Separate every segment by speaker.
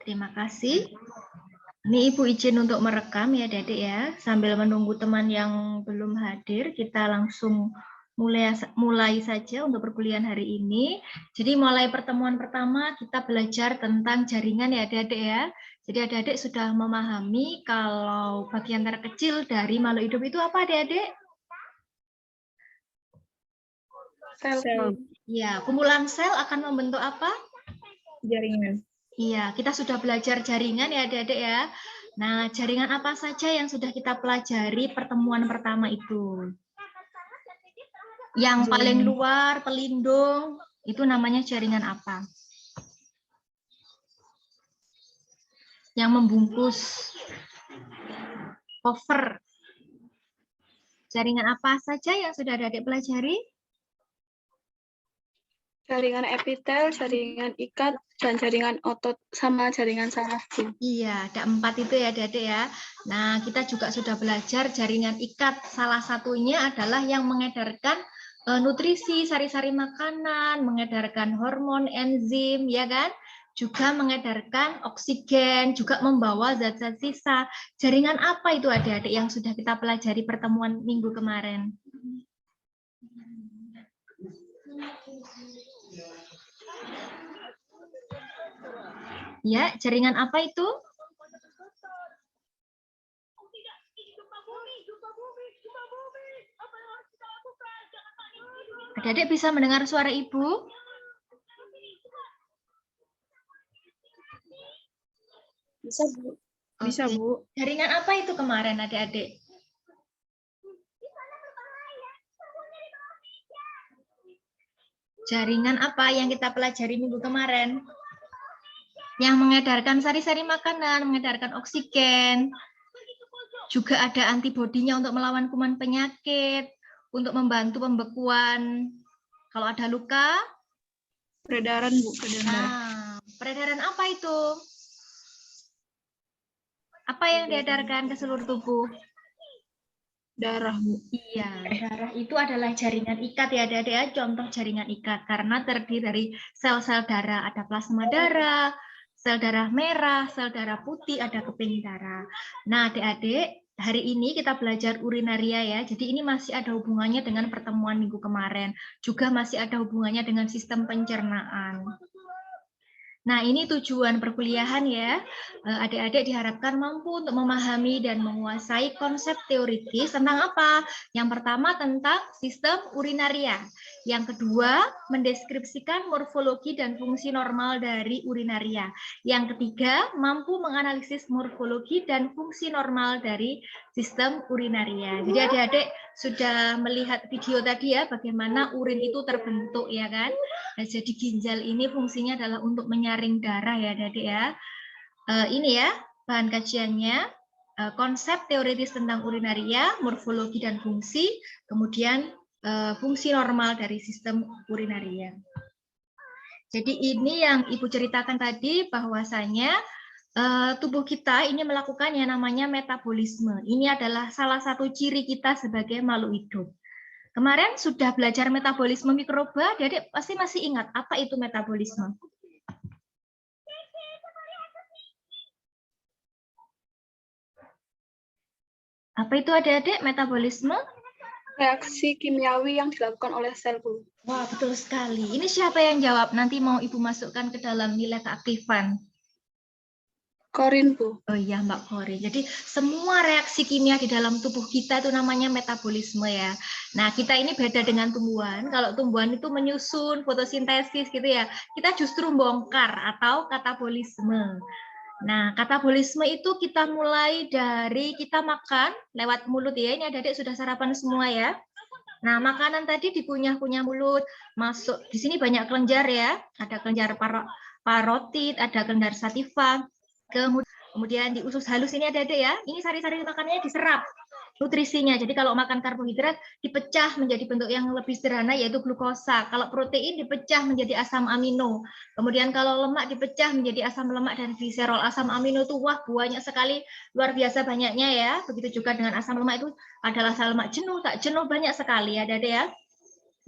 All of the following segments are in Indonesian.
Speaker 1: terima kasih. Ini Ibu izin untuk merekam ya Adik-adik ya. Sambil menunggu teman yang belum hadir, kita langsung mulai saja untuk perkuliahan hari ini. Jadi mulai pertemuan pertama kita belajar tentang jaringan ya Adik-adik ya. Jadi Adik-adik sudah memahami kalau bagian terkecil dari makhluk hidup itu apa Adik-adik?
Speaker 2: Sel.
Speaker 1: Ya, kumpulan sel akan membentuk apa?
Speaker 2: Jaringan.
Speaker 1: Iya, kita sudah belajar jaringan ya Adik-adik ya. Nah, jaringan apa saja yang sudah kita pelajari pertemuan pertama itu? Yang paling luar, pelindung, itu namanya jaringan apa? Yang membungkus, cover. Jaringan apa saja yang sudah Adik-adik pelajari?
Speaker 2: Jaringan epitel, jaringan ikat, dan jaringan otot, sama jaringan saraf.
Speaker 1: Iya, ada 4 itu ya Adik-adik ya. Nah, kita juga sudah belajar jaringan ikat. Salah satunya adalah yang mengedarkan nutrisi, sari-sari makanan, mengedarkan hormon, enzim, ya kan? Juga mengedarkan oksigen, juga membawa zat-zat sisa. Jaringan apa itu Adik-adik yang sudah kita pelajari pertemuan minggu kemarin? Ya, jaringan apa itu? Adik-adik bisa mendengar suara Ibu?
Speaker 2: Bisa, Bu. Bisa,
Speaker 1: Oke.
Speaker 2: Bu.
Speaker 1: Jaringan apa itu kemarin Adik-adik? Jaringan apa yang kita pelajari minggu kemarin? Yang mengedarkan sari-sari makanan, mengedarkan oksigen. Juga ada antibodinya untuk melawan kuman penyakit, untuk membantu pembekuan. Kalau ada luka,
Speaker 2: Peredaran, Bu.
Speaker 1: Peredaran apa itu? Apa yang diedarkan ke seluruh tubuh?
Speaker 2: Darah, Bu.
Speaker 1: Iya, darah itu adalah jaringan ikat ya Adik-adik ya. Contoh jaringan ikat karena terdiri dari sel-sel darah, ada plasma darah, sel darah merah, sel darah putih, ada keping darah. Nah, Adik-adik, hari ini kita belajar urinaria ya. Jadi ini masih ada hubungannya dengan pertemuan minggu kemarin. Juga masih ada hubungannya dengan sistem pencernaan. Nah, ini tujuan perkuliahan ya. Adik-adik diharapkan mampu untuk memahami dan menguasai konsep teoritis tentang apa? Yang pertama tentang sistem urinaria. Yang kedua, mendeskripsikan morfologi dan fungsi normal dari urinaria. Yang ketiga, mampu menganalisis morfologi dan fungsi normal dari sistem urinaria. Jadi adik-adik sudah melihat video tadi ya, bagaimana urin itu terbentuk ya kan? Nah, jadi ginjal ini fungsinya adalah untuk menyaring darah ya adik-adik ya. Ini ya bahan kajiannya, konsep teoritis tentang urinaria, morfologi dan fungsi, kemudian fungsi normal dari sistem urinaria. Jadi ini yang Ibu ceritakan tadi bahwasanya tubuh kita ini melakukan yang namanya metabolisme. Ini adalah salah satu ciri kita sebagai makhluk hidup. Kemarin sudah belajar metabolisme mikroba, Adik pasti masih ingat apa itu metabolisme? Apa itu Adik-adik metabolisme?
Speaker 2: Reaksi kimiawi yang dilakukan oleh sel, Bu.
Speaker 1: Wah, betul sekali. Ini siapa yang jawab? Nanti mau Ibu masukkan ke dalam nilai keaktifan.
Speaker 2: Korin, Bu.
Speaker 1: Oh iya, Mbak Kori. Jadi semua reaksi kimia di dalam tubuh kita itu namanya metabolisme ya. Nah, kita ini beda dengan tumbuhan. Kalau tumbuhan itu menyusun, fotosintesis gitu ya. Kita justru bongkar atau katabolisme. Nah, katabolisme itu kita mulai dari kita makan lewat mulut ya. Ini adik-adik sudah sarapan semua ya. Nah, makanan tadi dikunyah-kunyah mulut, masuk. Di sini banyak kelenjar ya. Ada kelenjar parotid, ada kelenjar sativa. Kemudian di usus halus ini ada ya. Ini sari-sari makanannya diserap nutrisinya. Jadi kalau makan karbohidrat dipecah menjadi bentuk yang lebih sederhana yaitu glukosa. Kalau protein dipecah menjadi asam amino. Kemudian kalau lemak dipecah menjadi asam lemak dan gliserol. Asam amino itu wah banyak sekali, luar biasa banyaknya ya. Begitu juga dengan asam lemak itu adalah asam lemak jenuh, tak jenuh banyak sekali ya, Dede ya.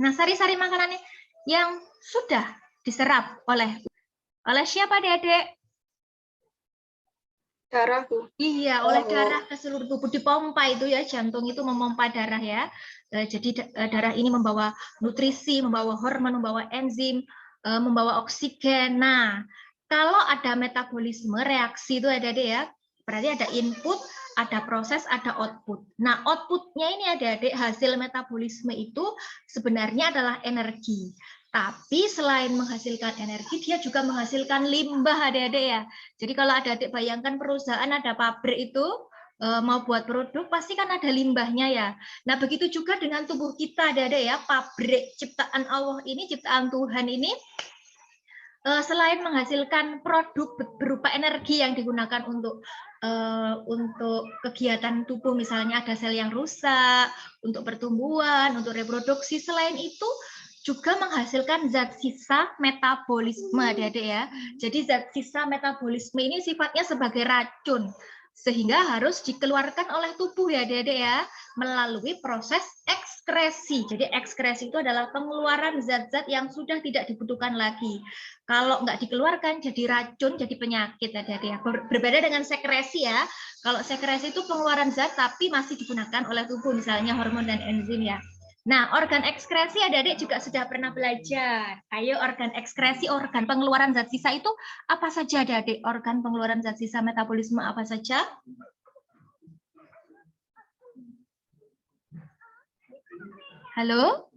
Speaker 1: Nah, sari-sari makanan yang sudah diserap oleh siapa, Dedek?
Speaker 2: Darah, Bu.
Speaker 1: Iya, oleh darah ke seluruh tubuh, dipompa itu ya, jantung itu memompa darah ya. Jadi darah ini membawa nutrisi, membawa hormon, membawa enzim, membawa oksigen. Nah, kalau ada metabolisme, reaksi itu ada deh ya, berarti ada input, ada proses, ada output. Nah, outputnya ini adik-adik, hasil metabolisme itu sebenarnya adalah energi. Tapi selain menghasilkan energi, dia juga menghasilkan limbah adik-adik ya. Jadi kalau adik-adik bayangkan perusahaan ada pabrik itu mau buat produk, pasti kan ada limbahnya ya. Nah begitu juga dengan tubuh kita adik-adik ya, pabrik ciptaan Allah ini, ciptaan Tuhan ini, selain menghasilkan produk berupa energi yang digunakan untuk kegiatan tubuh, misalnya ada sel yang rusak, untuk pertumbuhan, untuk reproduksi, selain itu juga menghasilkan zat sisa metabolisme, adik-adik ya. Jadi zat sisa metabolisme ini sifatnya sebagai racun, sehingga harus dikeluarkan oleh tubuh ya adik-adik ya, melalui proses ekskresi. Jadi ekskresi itu adalah pengeluaran zat-zat yang sudah tidak dibutuhkan lagi. Kalau nggak dikeluarkan jadi racun, jadi penyakit adik-adik ya. Berbeda dengan sekresi ya. Kalau sekresi itu pengeluaran zat tapi masih digunakan oleh tubuh, misalnya hormon dan enzim ya. Nah, organ ekskresi adik-adik juga sudah pernah belajar. Ayo, organ ekskresi, organ pengeluaran zat sisa itu apa saja adik-adik? Organ pengeluaran zat sisa metabolisme apa saja? Halo?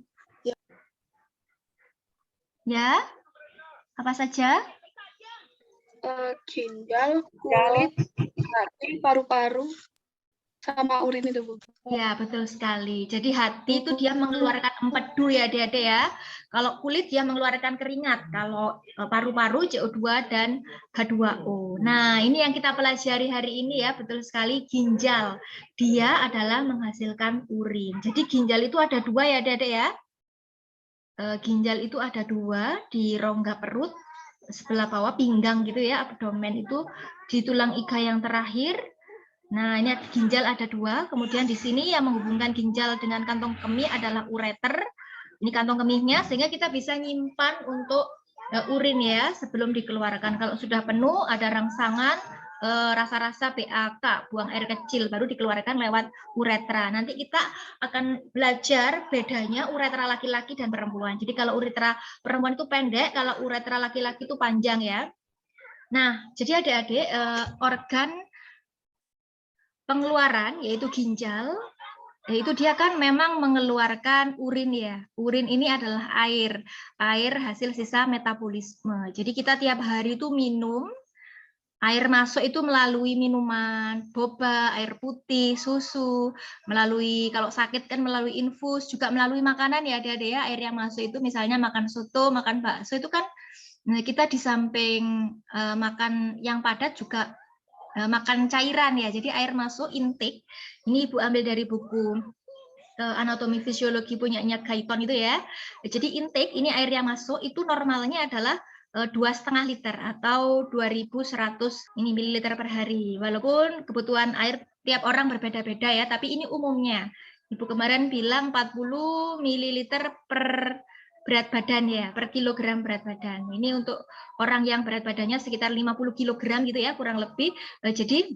Speaker 1: Ya? Apa saja?
Speaker 2: Ginjal, kulit, hati, paru-paru, sama urin itu, Bu.
Speaker 1: Ya, betul sekali. Jadi hati itu dia mengeluarkan empedu ya, adik-adik ya. Kalau kulit dia mengeluarkan keringat. Kalau paru-paru CO2 dan H2O. Nah, ini yang kita pelajari hari ini ya, betul sekali, ginjal. Dia adalah menghasilkan urin. Jadi ginjal itu ada dua ya, adik-adik ya. Ginjal itu ada dua di rongga perut, sebelah bawah pinggang gitu ya, abdomen itu di tulang iga yang terakhir. Nah, ini ginjal ada dua. Kemudian di sini yang menghubungkan ginjal dengan kantong kemih adalah ureter. Ini kantong kemihnya, sehingga kita bisa nyimpan untuk urin ya sebelum dikeluarkan. Kalau sudah penuh, ada rangsangan, rasa-rasa BAK, buang air kecil, baru dikeluarkan lewat uretra. Nanti kita akan belajar bedanya uretra laki-laki dan perempuan. Jadi kalau uretra perempuan itu pendek, kalau uretra laki-laki itu panjang ya. Nah, jadi adik-adik, organ pengeluaran yaitu ginjal, yaitu dia kan memang mengeluarkan urin ya. Urin ini adalah air hasil sisa metabolisme. Jadi kita tiap hari itu minum, air masuk itu melalui minuman, boba, air putih, susu, melalui kalau sakit kan melalui infus, juga melalui makanan ya adik-adik ya. Air yang masuk itu misalnya makan soto, makan bakso itu kan kita di samping makan yang padat juga makan cairan ya. Jadi air masuk intake. Ini Ibu ambil dari buku anatomi fisiologi punyanya Guyton itu ya. Jadi intake ini air yang masuk itu normalnya adalah 2,5 liter atau 2.100 mililiter per hari. Walaupun kebutuhan air tiap orang berbeda-beda ya, tapi ini umumnya. Ibu kemarin bilang 40 mililiter per berat badan ya, per kilogram berat badan. Ini untuk orang yang berat badannya sekitar 50 kilogram gitu ya, kurang lebih. Jadi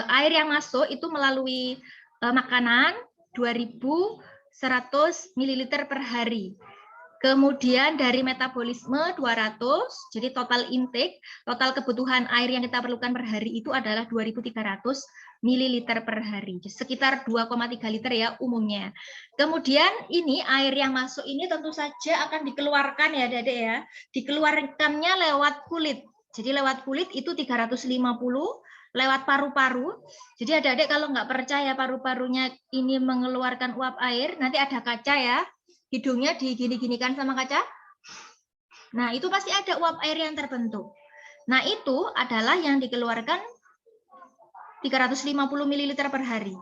Speaker 1: air yang masuk itu melalui makanan 2.100 ml per hari. Kemudian dari metabolisme 200, jadi total intake, total kebutuhan air yang kita perlukan per hari itu adalah 2.300 ml per hari, sekitar 2,3 liter ya umumnya. Kemudian ini air yang masuk ini tentu saja akan dikeluarkan ya adik-adik ya, dikeluarkannya lewat kulit. Jadi lewat kulit itu 350, lewat paru-paru. Jadi adik-adik kalau nggak percaya paru-parunya ini mengeluarkan uap air, nanti ada kaca ya, hidungnya digini-ginikan sama kaca. Nah, itu pasti ada uap air yang terbentuk. Nah, itu adalah yang dikeluarkan 350 ml per hari.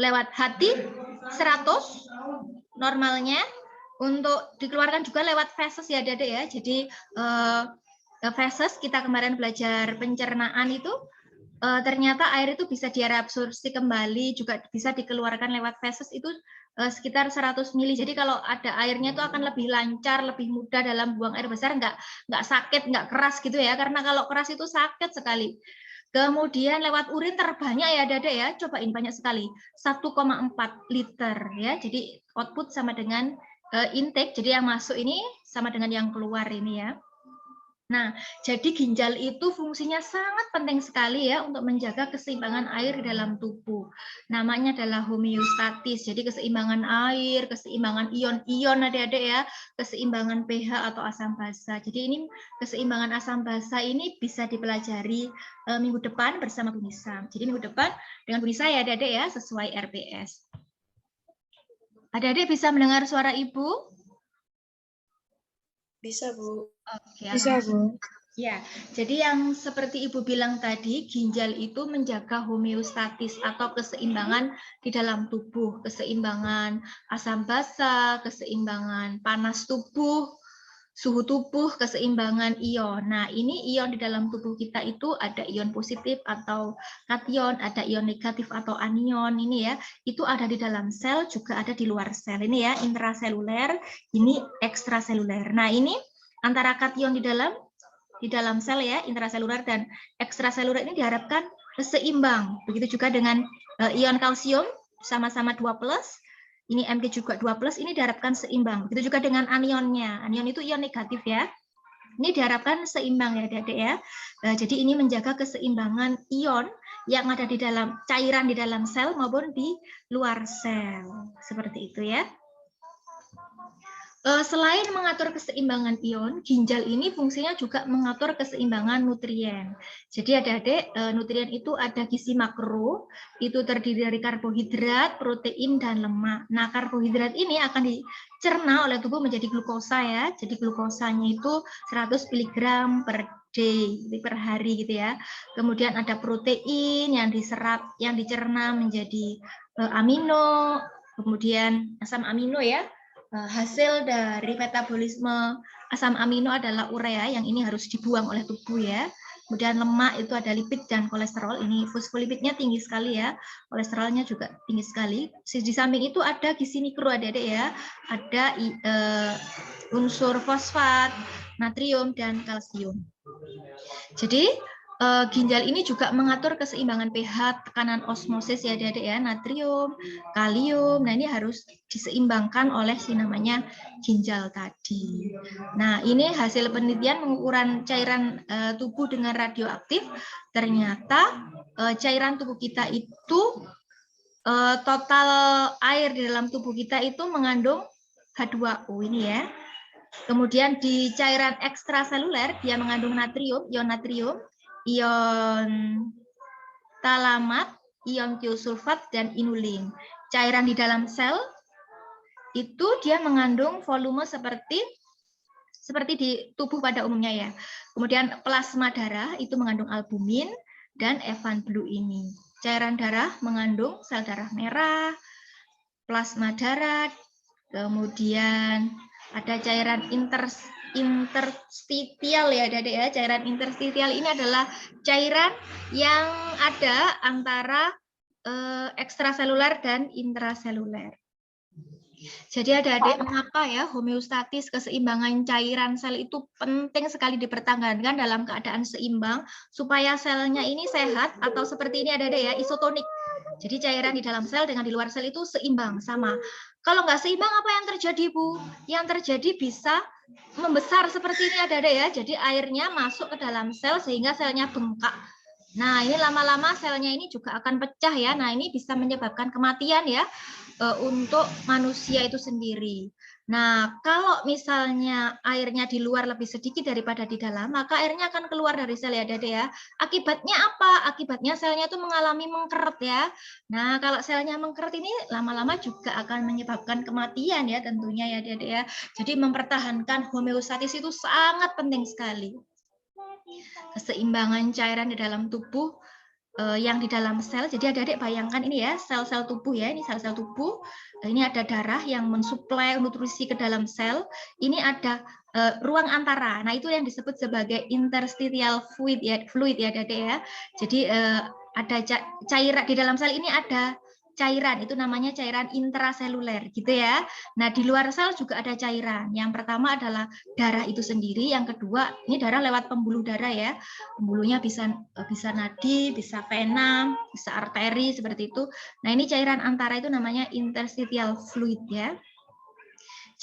Speaker 1: Lewat hati 100 normalnya, untuk dikeluarkan juga lewat feses ya adik-adik ya. Jadi feses kita kemarin belajar pencernaan itu ternyata air itu bisa direabsorpsi kembali, juga bisa dikeluarkan lewat feses itu sekitar 100 mili. Jadi kalau ada airnya itu akan lebih lancar, lebih mudah dalam buang air besar, nggak sakit, nggak keras gitu ya. Karena kalau keras itu sakit sekali. Kemudian lewat urin terbanyak ya Adik-adik ya, cobain banyak sekali, 1,4 liter ya. Jadi output sama dengan intake, jadi yang masuk ini sama dengan yang keluar ini ya. Nah, jadi ginjal itu fungsinya sangat penting sekali ya untuk menjaga keseimbangan air di dalam tubuh. Namanya adalah homeostatis. Jadi keseimbangan air, keseimbangan ion-ion adik-adik ya, keseimbangan pH atau asam basa. Jadi ini keseimbangan asam basa ini bisa dipelajari minggu depan bersama Bu Nisa. Jadi minggu depan dengan Bu Nisa ya adik-adik ya, sesuai RPS. Adik-adik bisa mendengar suara Ibu?
Speaker 3: Bisa, Bu.
Speaker 1: Oke,
Speaker 2: Bisa, Bu.
Speaker 1: ya, jadi yang seperti Ibu bilang tadi, ginjal itu menjaga homeostatis atau keseimbangan di dalam tubuh, keseimbangan asam basa, keseimbangan panas tubuh, suhu tubuh, keseimbangan ion. Nah, ini ion di dalam tubuh kita itu ada ion positif atau kation, ada ion negatif atau anion ini ya. Itu ada di dalam sel, juga ada di luar sel. Ini ya, intraseluler, ini ekstraseluler. Nah, ini antara kation di dalam sel ya, intraseluler dan ekstraseluler ini diharapkan seimbang. Begitu juga dengan ion kalsium sama-sama 2+, ini Mg juga 2+, ini diharapkan seimbang. Begitu juga dengan anionnya. Anion itu ion negatif ya. Ini diharapkan seimbang ya Adik-adik ya. Jadi ini menjaga keseimbangan ion yang ada di dalam cairan di dalam sel maupun di luar sel. Seperti itu ya. Selain mengatur keseimbangan ion, ginjal ini fungsinya juga mengatur keseimbangan nutrien. Jadi adik-adik, nutrien itu ada gizi makro, itu terdiri dari karbohidrat, protein, dan lemak. Nah, karbohidrat ini akan dicerna oleh tubuh menjadi glukosa ya. Jadi glukosanya itu 100 mg per day, per hari gitu ya. Kemudian ada protein yang diserap, yang dicerna menjadi amino, kemudian asam amino ya. Hasil dari metabolisme asam amino adalah urea, yang ini harus dibuang oleh tubuh ya. Kemudian lemak itu ada lipid dan kolesterol, ini fosfolipidnya tinggi sekali ya, kolesterolnya juga tinggi sekali. Di samping itu ada gizi mikro adik-adik ya, ada unsur fosfat, natrium, dan kalsium. Jadi ginjal ini juga mengatur keseimbangan pH, tekanan osmosis ya adik-adik ya, natrium, kalium. Nah, ini harus diseimbangkan oleh si namanya ginjal tadi. Nah, ini hasil penelitian pengukuran cairan tubuh dengan radioaktif. Ternyata cairan tubuh kita itu total air di dalam tubuh kita itu mengandung H2O ini ya. Kemudian di cairan ekstraseluler dia mengandung natrium, ion natrium, ion talamat, ion tiosulfat, dan inulin. Cairan di dalam sel itu dia mengandung volume seperti di tubuh pada umumnya ya. Kemudian plasma darah itu mengandung albumin dan Evan blue ini. Cairan darah mengandung sel darah merah, plasma darah, kemudian ada cairan interstitial ya adik-adik ya. Cairan interstitial ini adalah cairan yang ada antara ekstraseluler dan intraseluler. Jadi adik-adik, mengapa ya homeostatis, keseimbangan cairan sel itu penting sekali dipertahankan dalam keadaan seimbang supaya selnya ini sehat, atau seperti ini adik-adik ya, isotonik. Jadi cairan di dalam sel dengan di luar sel itu seimbang, sama. Kalau nggak seimbang apa yang terjadi Bu? Yang terjadi bisa membesar seperti ini adik-adik ya. Jadi airnya masuk ke dalam sel sehingga selnya bengkak. Nah, ini lama-lama selnya ini juga akan pecah ya. Nah, ini bisa menyebabkan kematian ya untuk manusia itu sendiri. Nah, kalau misalnya airnya di luar lebih sedikit daripada di dalam, maka airnya akan keluar dari sel ya, Dede ya. Akibatnya apa? Akibatnya selnya itu mengalami mengkeret ya. Nah, kalau selnya mengkeret ini lama-lama juga akan menyebabkan kematian ya tentunya ya, Dede ya. Jadi mempertahankan homeostatis itu sangat penting sekali. Keseimbangan cairan di dalam tubuh yang di dalam sel. Jadi adik-adik bayangkan ini ya, sel-sel tubuh ya, ini sel-sel tubuh. Ini ada darah yang mensuplai nutrisi ke dalam sel. Ini ada ruang antara. Nah, itu yang disebut sebagai interstitial fluid ya adik-adik ya. Jadi ada cairan di dalam sel ini, ada cairan, itu namanya cairan intraseluler gitu ya. Nah, di luar sel juga ada cairan. Yang pertama adalah darah itu sendiri, yang kedua ini darah lewat pembuluh darah ya. Pembuluhnya bisa nadi, bisa vena, bisa arteri seperti itu. Nah, ini cairan antara itu namanya interstitial fluid ya.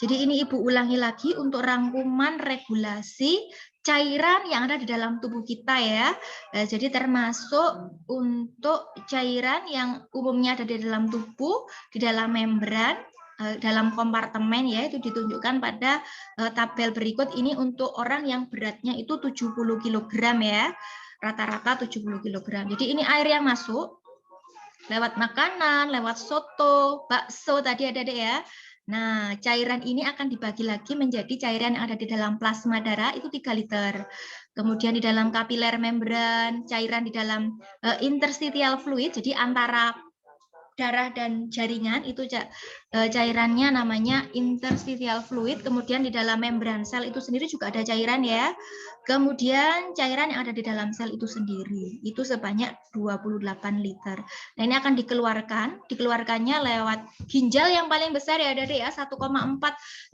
Speaker 1: Jadi ini Ibu ulangi lagi untuk rangkuman regulasi cairan yang ada di dalam tubuh kita ya. Jadi termasuk untuk cairan yang umumnya ada di dalam tubuh, di dalam membran, dalam kompartemen ya, itu ditunjukkan pada tabel berikut ini untuk orang yang beratnya itu 70 kg ya. Rata-rata 70 kg. Jadi ini air yang masuk lewat makanan, lewat soto, bakso tadi ada deh ya. Nah, cairan ini akan dibagi lagi menjadi cairan yang ada di dalam plasma darah itu 3 liter. Kemudian di dalam kapiler membran, cairan di dalam interstitial fluid, jadi antara darah dan jaringan itu cairannya namanya interstitial fluid. Kemudian di dalam membran sel itu sendiri juga ada cairan ya. Kemudian cairan yang ada di dalam sel itu sendiri itu sebanyak 28 liter. Nah, ini akan dikeluarkannya lewat ginjal yang paling besar ya Adik ya, 1,4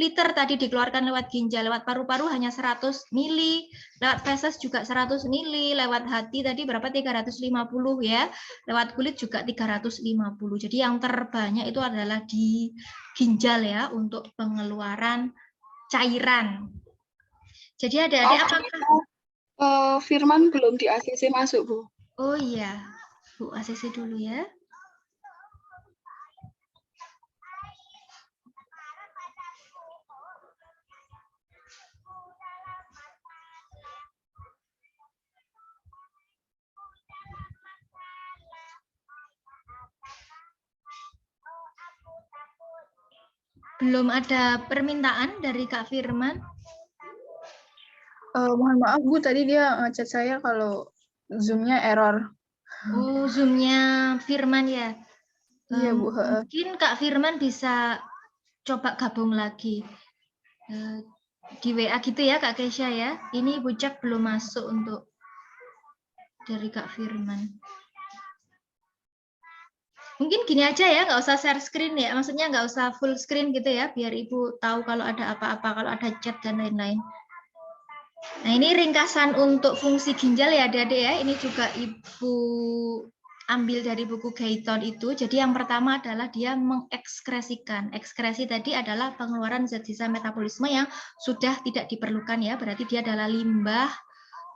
Speaker 1: liter tadi dikeluarkan lewat ginjal, lewat paru-paru hanya 100 mili, lewat feses juga 100 mili, lewat hati tadi berapa 350 ya, lewat kulit juga 350. Jadi yang terbanyak itu adalah di ginjal ya untuk pengeluaran cairan. Jadi adik-adik apakah
Speaker 2: Firman belum di ACC masuk, Bu.
Speaker 1: Oh iya, Bu ACC dulu ya. Belum ada permintaan dari Kak Firman?
Speaker 3: Mohon maaf Bu, tadi dia ngechat saya kalau Zoom-nya error.
Speaker 1: Oh, Zoom-nya Firman ya?
Speaker 3: Iya Bu.
Speaker 1: Mungkin Kak Firman bisa coba gabung lagi di WA gitu ya Kak Kesha ya. Ini Ibu cek belum masuk untuk dari Kak Firman. Mungkin gini aja ya, nggak usah share screen ya, maksudnya nggak usah full screen gitu ya, biar Ibu tahu kalau ada apa-apa, kalau ada chat dan lain-lain. Nah, ini ringkasan untuk fungsi ginjal ya adik-adik ya, ini juga Ibu ambil dari buku Guyton itu. Jadi yang pertama adalah dia mengekskresikan. Ekskresi tadi adalah pengeluaran zat sisa metabolisme yang sudah tidak diperlukan ya, berarti dia adalah limbah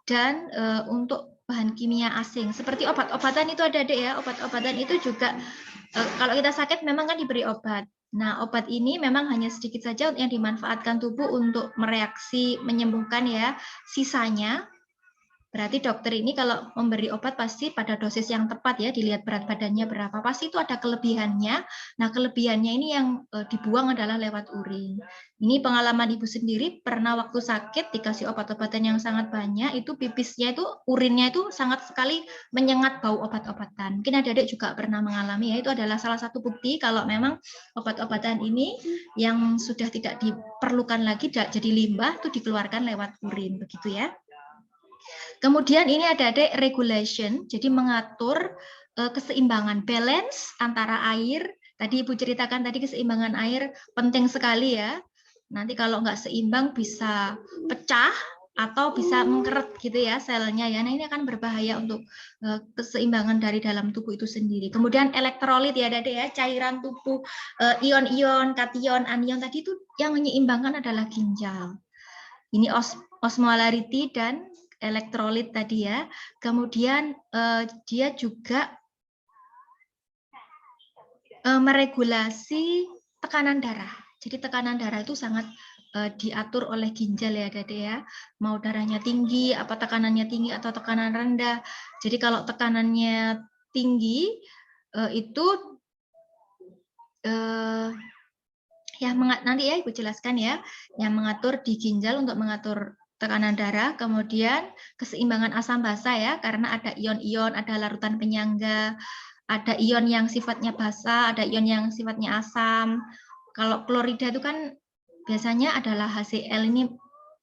Speaker 1: dan untuk bahan kimia asing. Seperti obat-obatan itu ada adik ya, obat-obatan itu juga kalau kita sakit memang kan diberi obat. Nah, obat ini memang hanya sedikit saja yang dimanfaatkan tubuh untuk mereaksi menyembuhkan ya. Sisanya berarti dokter ini kalau memberi obat pasti pada dosis yang tepat ya, dilihat berat badannya berapa, pasti itu ada kelebihannya. Nah, kelebihannya ini yang dibuang adalah lewat urin. Ini pengalaman Ibu sendiri, pernah waktu sakit dikasih obat-obatan yang sangat banyak, itu pipisnya itu, urinnya itu sangat sekali menyengat bau obat-obatan. Mungkin adik-adik juga pernah mengalami ya, itu adalah salah satu bukti kalau memang obat-obatan ini yang sudah tidak diperlukan lagi, jadi limbah, itu dikeluarkan lewat urin, begitu ya. Kemudian ini ada regulation, jadi mengatur keseimbangan, balance antara air. Tadi Ibu ceritakan tadi keseimbangan air penting sekali ya. Nanti kalau nggak seimbang bisa pecah atau bisa mengkeret gitu ya selnya ya. Nah, ini akan berbahaya untuk keseimbangan dari dalam tubuh itu sendiri. Kemudian elektrolit ya Adik ya, cairan tubuh, ion-ion, kation, anion tadi itu yang menyeimbangkan adalah ginjal. Ini osmolarity dan elektrolit tadi ya. Kemudian dia juga meregulasi tekanan darah. Jadi tekanan darah itu sangat diatur oleh ginjal ya Dede ya. Mau darahnya tinggi, apa tekanannya tinggi atau tekanan rendah. Jadi kalau tekanannya tinggi itu ya nanti ya Ibu jelaskan ya, yang mengatur di ginjal untuk mengatur tekanan darah, kemudian keseimbangan asam basa ya, karena ada ion-ion, ada larutan penyangga, ada ion yang sifatnya basa, ada ion yang sifatnya asam. Kalau klorida itu kan biasanya adalah HCl ini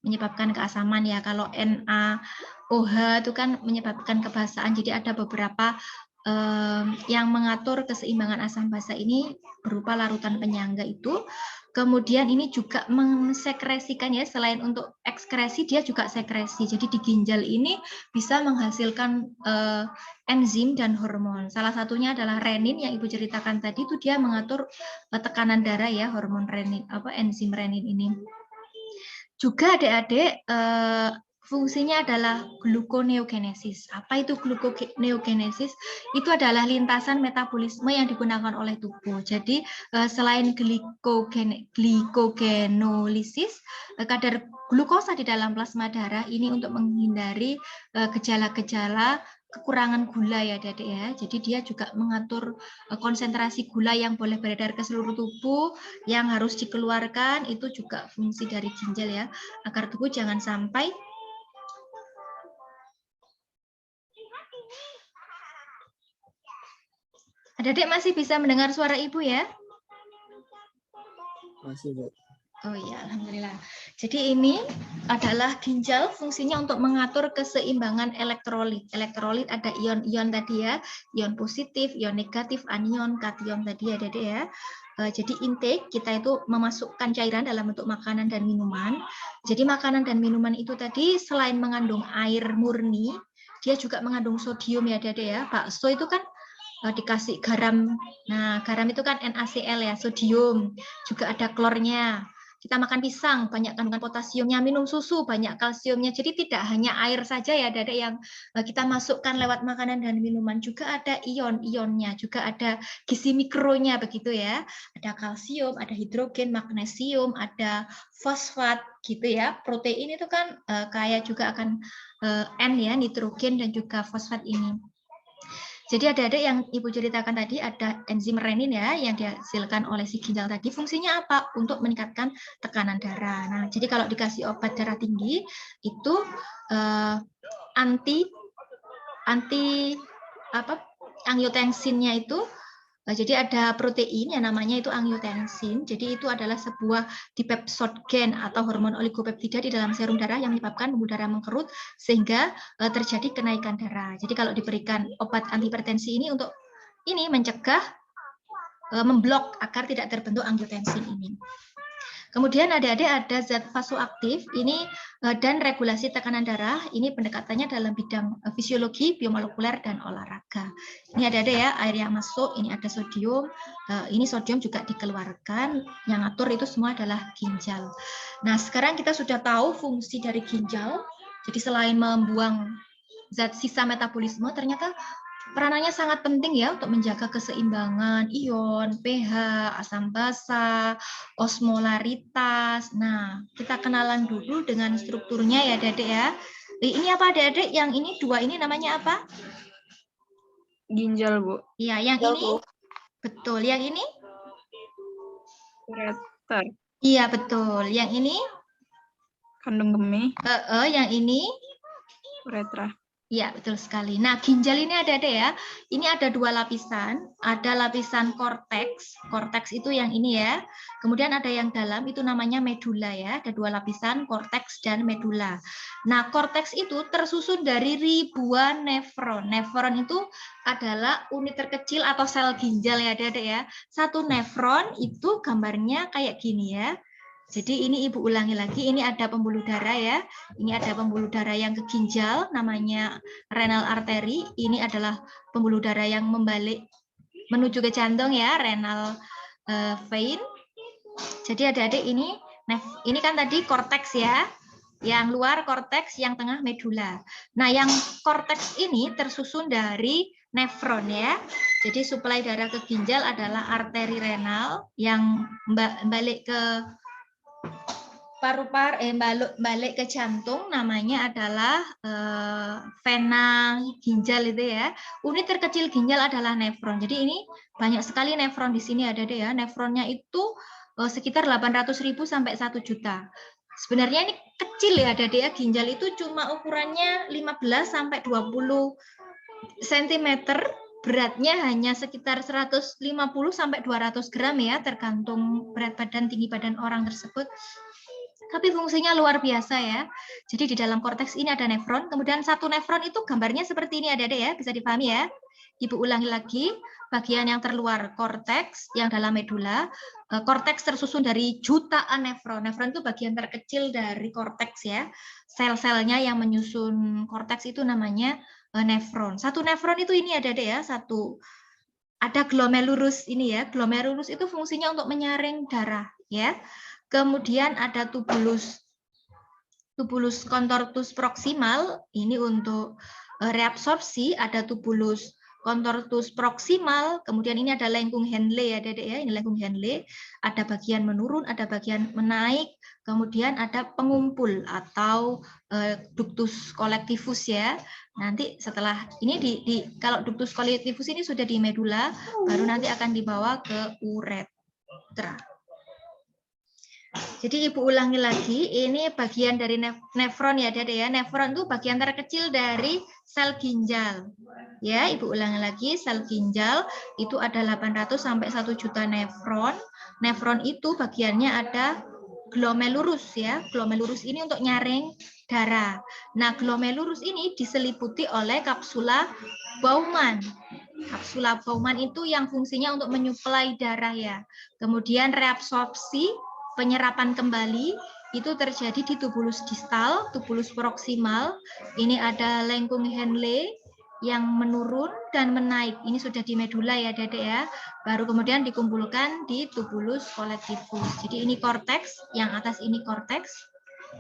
Speaker 1: menyebabkan keasaman ya, kalau NaOH itu kan menyebabkan kebasaan, jadi ada beberapa yang mengatur keseimbangan asam basa ini berupa larutan penyangga itu. Kemudian ini juga mensekresikan ya, selain untuk ekskresi dia juga sekresi. Jadi di ginjal ini bisa menghasilkan enzim dan hormon. Salah satunya adalah renin yang Ibu ceritakan tadi, itu dia mengatur tekanan darah ya, hormon renin, enzim renin ini. Juga adik-adik fungsinya adalah gluconeogenesis. Apa itu gluconeogenesis? Itu adalah lintasan metabolisme yang digunakan oleh tubuh. Jadi selain glucogenolisis, kadar glukosa di dalam plasma darah ini untuk menghindari gejala-gejala kekurangan gula ya adik-adik ya. Jadi dia juga mengatur konsentrasi gula yang boleh beredar ke seluruh tubuh, yang harus dikeluarkan, itu juga fungsi dari ginjal ya, agar tubuh jangan sampai adik-adik masih bisa mendengar suara Ibu ya?
Speaker 4: Masih, Bu.
Speaker 1: Oh iya, alhamdulillah. Jadi ini adalah ginjal, fungsinya untuk mengatur keseimbangan elektrolit. Elektrolit ada ion-ion tadi ya, ion positif, ion negatif, anion, kation tadi ya, Dede ya. Jadi intake kita itu memasukkan cairan dalam bentuk makanan dan minuman. Jadi makanan dan minuman itu tadi selain mengandung air murni, dia juga mengandung sodium ya, Dede ya. Bakso itu kan dikasih garam. Nah, garam itu kan NaCl ya, sodium. Juga ada klornya. Kita makan pisang, banyak kandungan potasiumnya, minum susu, banyak kalsiumnya. Jadi tidak hanya air saja ya, Dada, yang kita masukkan lewat makanan dan minuman. Juga ada ion-ionnya, juga ada gizi mikronya begitu ya. Ada kalsium, ada hidrogen, magnesium, ada fosfat gitu ya. Protein itu kan kaya juga akan N ya, nitrogen dan juga fosfat ini. Jadi adik-adik yang Ibu ceritakan tadi ada enzim renin ya yang dihasilkan oleh si ginjal tadi. Fungsinya apa? Untuk meningkatkan tekanan darah. Nah, jadi kalau dikasih obat darah tinggi itu angiotensinnya itu jadi ada protein yang namanya itu angiotensin. Jadi itu adalah sebuah dipepsodgen atau hormon oligopeptida di dalam serum darah yang menyebabkan pembuluh darah mengkerut sehingga terjadi kenaikan darah. Jadi kalau diberikan obat antihipertensi ini untuk ini mencegah memblok agar tidak terbentuk angiotensin ini. Kemudian adik-adik ada zat vasoaktif ini dan regulasi tekanan darah. Ini pendekatannya dalam bidang fisiologi, biomolekuler, dan olahraga. Ini ada ya air yang masuk, ini ada sodium. Ini sodium juga dikeluarkan. Yang ngatur itu semua adalah ginjal. Nah, sekarang kita sudah tahu fungsi dari ginjal. Jadi selain membuang zat sisa metabolisme, ternyata peranannya sangat penting ya untuk menjaga keseimbangan ion, pH, asam basa, osmolaritas. Nah, kita kenalan dulu dengan strukturnya ya, Dedek ya. Ini apa, Dedek? Yang ini dua ini namanya apa?
Speaker 3: Ginjal, Bu.
Speaker 1: Iya, yang
Speaker 2: Ginjal,
Speaker 1: ini
Speaker 2: Bu.
Speaker 1: betul. Yang ini?
Speaker 3: Ureter.
Speaker 1: Iya, betul. Yang ini?
Speaker 3: Kandung kemih.
Speaker 1: Yang ini?
Speaker 3: Uretra.
Speaker 1: Ya, betul sekali. Nah, ginjal ini ada ya. Ini ada dua lapisan. Ada lapisan korteks. Korteks itu yang ini ya. Kemudian ada yang dalam, itu namanya medula ya. Ada dua lapisan, korteks dan medula. Nah, korteks itu tersusun dari ribuan nefron. Nefron itu adalah unit terkecil atau sel ginjal ya, Adik-adik ya. Satu nefron itu gambarnya kayak gini ya. Jadi ini Ibu ulangi lagi, ini ada pembuluh darah ya. Ini ada pembuluh darah yang ke ginjal, namanya renal arteri. Ini adalah pembuluh darah yang membalik menuju ke jantung ya, renal vein. Jadi adik-adik ini kan tadi korteks ya. Yang luar korteks, yang tengah medula. Nah, yang korteks ini tersusun dari nefron ya. Jadi suplai darah ke ginjal adalah arteri renal yang balik ke balik ke jantung, namanya adalah vena ginjal itu ya. Unit terkecil ginjal adalah nefron. Jadi ini banyak sekali nefron di sini ada deh ya. Nefronnya itu sekitar 800.000 sampai 1 juta. Sebenarnya ini kecil ya, Dede ya. Ginjal itu cuma ukurannya 15 sampai 20 cm, beratnya hanya sekitar 150 sampai 200 gram ya, tergantung berat badan, tinggi badan orang tersebut. Tapi fungsinya luar biasa ya. Jadi di dalam korteks ini ada nefron, kemudian satu nefron itu gambarnya seperti ini Adik-adik ya, bisa dipahami ya. Ibu ulangi lagi, bagian yang terluar korteks, yang dalam medula. Korteks tersusun dari jutaan nefron. Nefron itu bagian terkecil dari korteks ya. Sel-selnya yang menyusun korteks itu namanya nefron. Satu nefron itu ini Adik-adik ya, satu. Ada glomerulus ini ya. Glomerulus itu fungsinya untuk menyaring darah ya. Kemudian ada tubulus contortus proximal, ini untuk reabsorpsi, ada tubulus contortus proximal, kemudian ini ada lengkung Henle ya Dedek ya, ini lengkung Henle, ada bagian menurun, ada bagian menaik, kemudian ada pengumpul atau ductus collectivus ya. Nanti setelah ini kalau ductus collectivus ini sudah di medula, baru nanti akan dibawa ke uretra. Jadi Ibu ulangi lagi, ini bagian dari nefron ya, Dede ya. Nefron itu bagian terkecil dari sel ginjal. Ya, Ibu ulangi lagi, sel ginjal itu ada 800 sampai 1 juta nefron. Nefron itu bagiannya ada glomerulus ya. Glomerulus ini untuk nyaring darah. Nah, glomerulus ini diseliputi oleh kapsula Bowman. Kapsula Bowman itu yang fungsinya untuk menyuplai darah ya. Kemudian reabsorpsi, penyerapan kembali itu terjadi di tubulus distal, tubulus proksimal. Ini ada lengkung Henle yang menurun dan menaik. Ini sudah di medula ya, Dedek ya. Baru kemudian dikumpulkan di tubulus collectivus. Jadi ini korteks, yang atas ini korteks,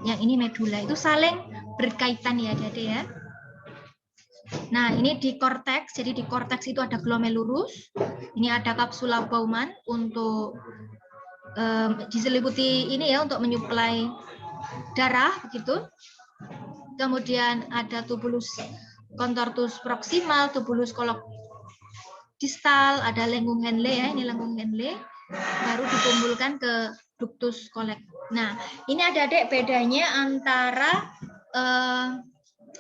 Speaker 1: yang ini medula. Itu saling berkaitan ya, Dedek ya. Nah, ini di korteks. Jadi di korteks itu ada glomerulus. Ini ada kapsula Bowman untuk diseliputi ini ya untuk menyuplai darah begitu. Kemudian ada tubulus contortus proximal, tubulus distal, ada lengkung Henle ya, ini lengkung Henle, baru dikumpulkan ke ductus collectivus. Nah, ini ada Dek bedanya antara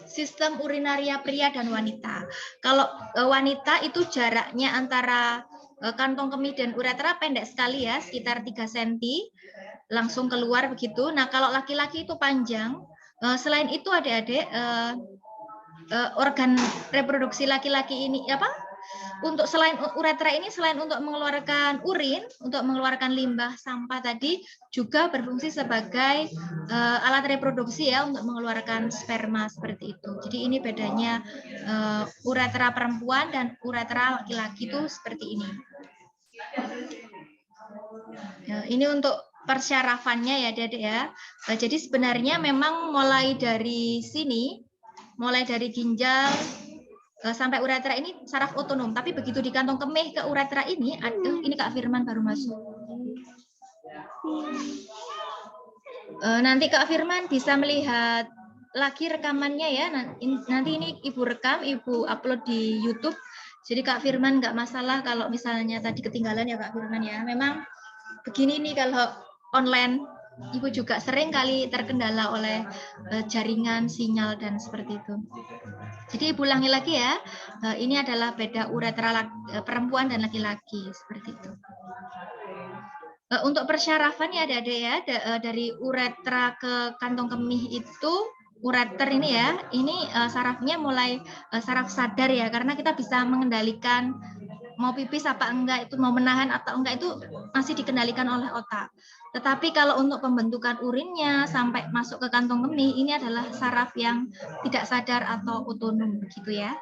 Speaker 1: sistem urinaria pria dan wanita. Kalau wanita itu jaraknya antara kantong kemih dan uretra pendek sekali ya, sekitar 3 cm, langsung keluar begitu. Nah, kalau laki-laki itu panjang. Selain itu adik-adik, organ reproduksi laki-laki ini untuk selain uretra ini selain untuk mengeluarkan urin, untuk mengeluarkan limbah sampah tadi, juga berfungsi sebagai alat reproduksi ya untuk mengeluarkan sperma seperti itu. Jadi ini bedanya uretra perempuan dan uretra laki-laki itu seperti ini. Ini untuk persyarafannya ya Dedek ya. Jadi sebenarnya memang mulai dari sini, mulai dari ginjal sampai uretra ini saraf otonom, tapi begitu di kantong kemih ke uretra ini, ini Kak Firman baru masuk. Nanti Kak Firman bisa melihat lagi rekamannya ya. Nanti ini Ibu rekam, Ibu upload di YouTube. Jadi Kak Firman nggak masalah kalau misalnya tadi ketinggalan ya Kak Firman ya. Memang begini nih kalau online, Ibu juga sering kali terkendala oleh jaringan, sinyal, dan seperti itu. Jadi Ibu ulangi lagi ya, ini adalah beda uretra perempuan dan laki-laki, seperti itu. Untuk persyarafan ya Adik-adik ya, dari uretra ke kantong kemih itu, ureter ini ya, ini sarafnya mulai saraf sadar ya, karena kita bisa mengendalikan mau pipis apa enggak, itu mau menahan atau enggak itu masih dikendalikan oleh otak. Tetapi kalau untuk pembentukan urinnya sampai masuk ke kantong kemih, ini adalah saraf yang tidak sadar atau otonom begitu ya.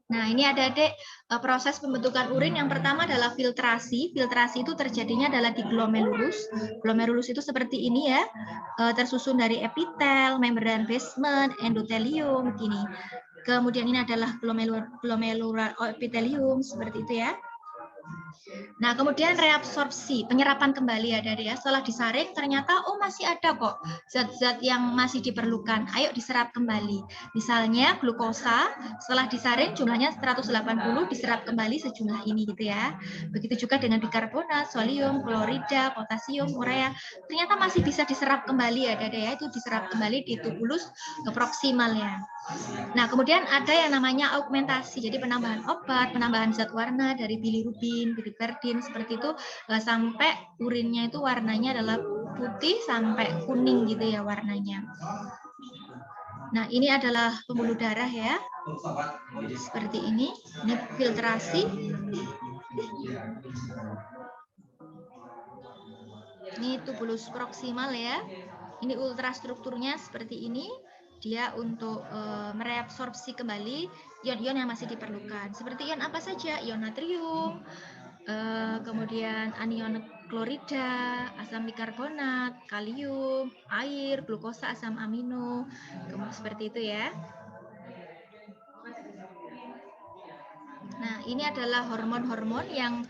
Speaker 1: Nah, ini Adik-adik proses pembentukan urin yang pertama adalah filtrasi. Filtrasi itu terjadinya adalah di glomerulus. Glomerulus itu seperti ini ya, tersusun dari epitel, membran basement, endotelium, begini. Kemudian ini adalah glomerular epithelium, seperti itu ya. Nah, kemudian reabsorpsi, penyerapan kembali ya dari ya. Setelah disaring, ternyata masih ada kok zat-zat yang masih diperlukan. Ayo diserap kembali. Misalnya glukosa, setelah disaring jumlahnya 180, diserap kembali sejumlah ini gitu ya. Begitu juga dengan bikarbonat, solium, klorida, potasium, urea. Ternyata masih bisa diserap kembali ya dari ya. Itu diserap kembali di tubulus proksimal ya. Nah, kemudian ada yang namanya augmentasi, jadi penambahan obat, penambahan zat warna dari bilirubin, biliverdin, seperti itu, sampai urinnya itu warnanya adalah putih sampai kuning gitu ya warnanya. Nah, ini adalah pembuluh darah ya. Seperti ini. Ini filtrasi. Ini tubulus proksimal ya. Ini ultrastrukturnya seperti ini. Dia untuk mereabsorpsi kembali ion-ion yang masih diperlukan. Seperti ion apa saja? Ion natrium, kemudian anion klorida, asam bikarbonat, kalium, air, glukosa, asam amino, seperti itu ya. Nah, ini adalah hormon-hormon yang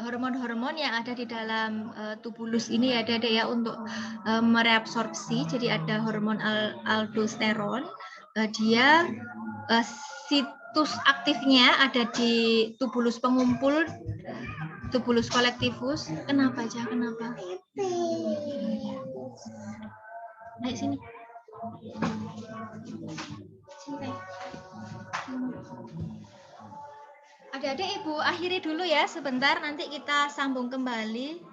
Speaker 1: hormon-hormon yang ada di dalam tubulus ini ya, ada ya untuk mereabsorpsi. Jadi ada hormon aldosteron. Dia situs aktifnya ada di tubulus pengumpul, tubulus kolektivus. Kenapa aja? Kenapa? Naik sini. Sini. Adik-adik Ibu akhiri dulu ya sebentar, nanti kita sambung kembali.